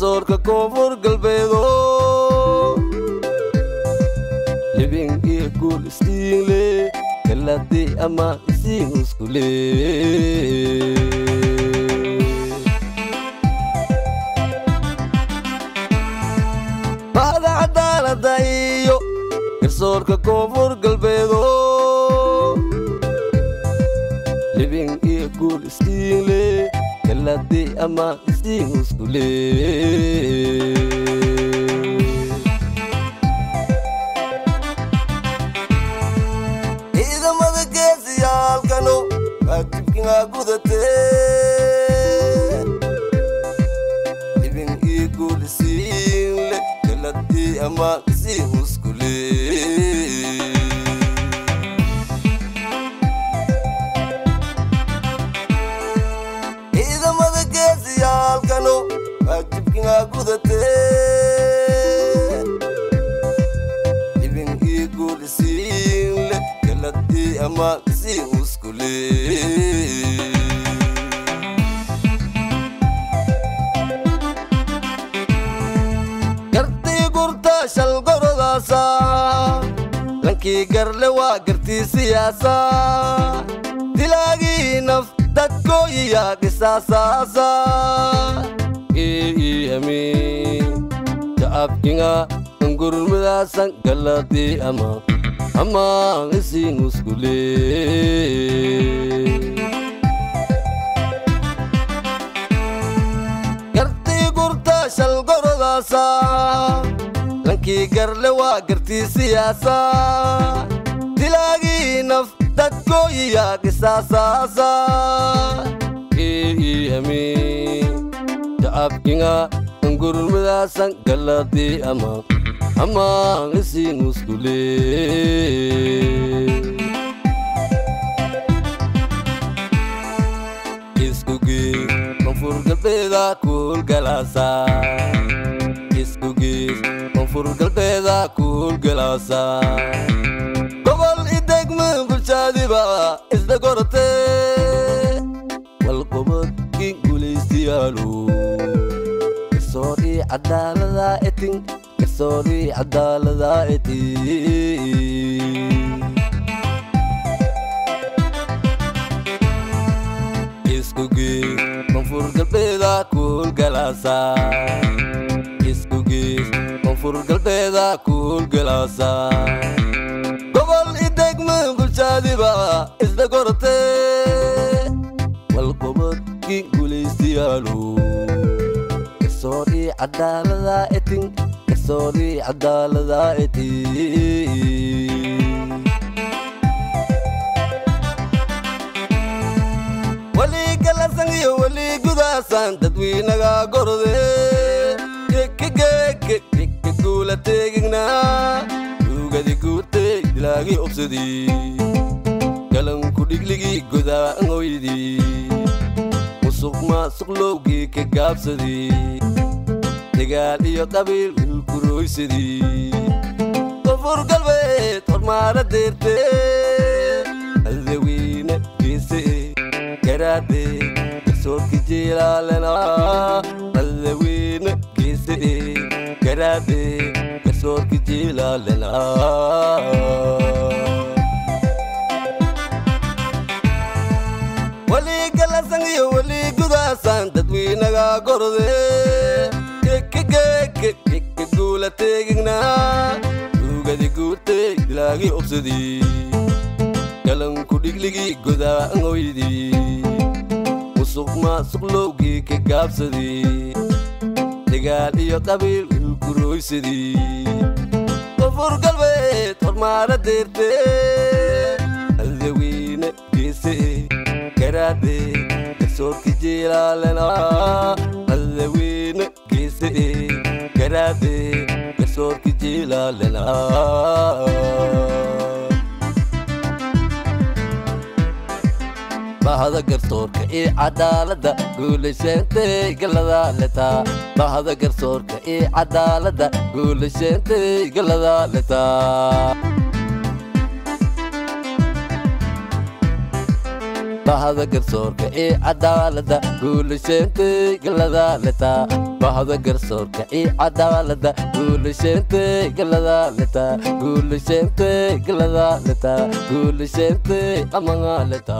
garsoorka koonfur galbeedo libin iyo guul istiinle galadi ama isiin uskule bahda cadaalada iyo garsoorka koonfur galbeedo living iyo guul istiinle galadi ama isiin uskule ciidamada geesiyaalkano waajibkinaa gudatee living iyo guul istiinle galadi ama isiin uskule geesiyaalkano waajibkinaa gudatee living iyo guul isiinle galadi ama isiin uskule gartii gurta shal gorodaasa lankii garle waa gartii siyaasa dilaagii naf dadkooyiya qisaasasa amin shacabkinga angurmadaasan galadi ama isiin uskule gartii gurta shal gorodaasa lankii garle waa gartii siyaasa dilaagii naf dadkooyiya qisaasasa amin shacabkinga angurmadaasan galadi ama isiin uskule iskugees koonfur galbeeda kuulgalaasa iskugees koonfur galbeeda kuulgalaasa gobol idegma bulshadiba isla gorotee walqobodkii guulaystiyaalo garsoori cadaalada etin garsoori cadaalada etin iskugees koonfur galbeeda kuulgalaasa iskugees koonfur galbeeda kuulgalaasa gobol idegma bulshadiba isla gorotee walqobodkii guulaystiyaalo garsoori cadaalada etin garsoori cadaalada etin wali galasan iyo wali gudaasan dadweynaga gorode kekegeke guula teegignaa ugadi guutay dilaagii obsadii galanku dhigligii godaan hoydii musuq maasuq lowgii ka gaabsadii dagaal iyo qabiil wilku roysadii koonfur galbeed hormaara deertee adaweyne geese garaade garsoorki jiilaalena adaweyne geese garaade garsoorki jiilaalena wali galasan iyo wali gudaasan dadweynaga gorode kekegeke guula teegignaa ugadi guutay dilaagii obsadii galanku dhigligii godaan hoydii musuq maasuq lowgii ka gaabsadii dagaal iyo qabiil wilku roysadii koonfur galbeed hormaara deertee adaweyne geese garaade garsoorki jiilaalena adaweyne geese garaade garsoorki jiilaalena bahda garsoorka iyo cadaalada guulayseentay galada letaa bahda garsoorka iyo cadaalada guulayseentay galada letaa bahda garsoorka iyo cadaalada guulayseentay galada letaa bahda garsoorka iyo cadaaladda guulasheentay galada leta guulasheentay galada leta guulasheentay amanga leta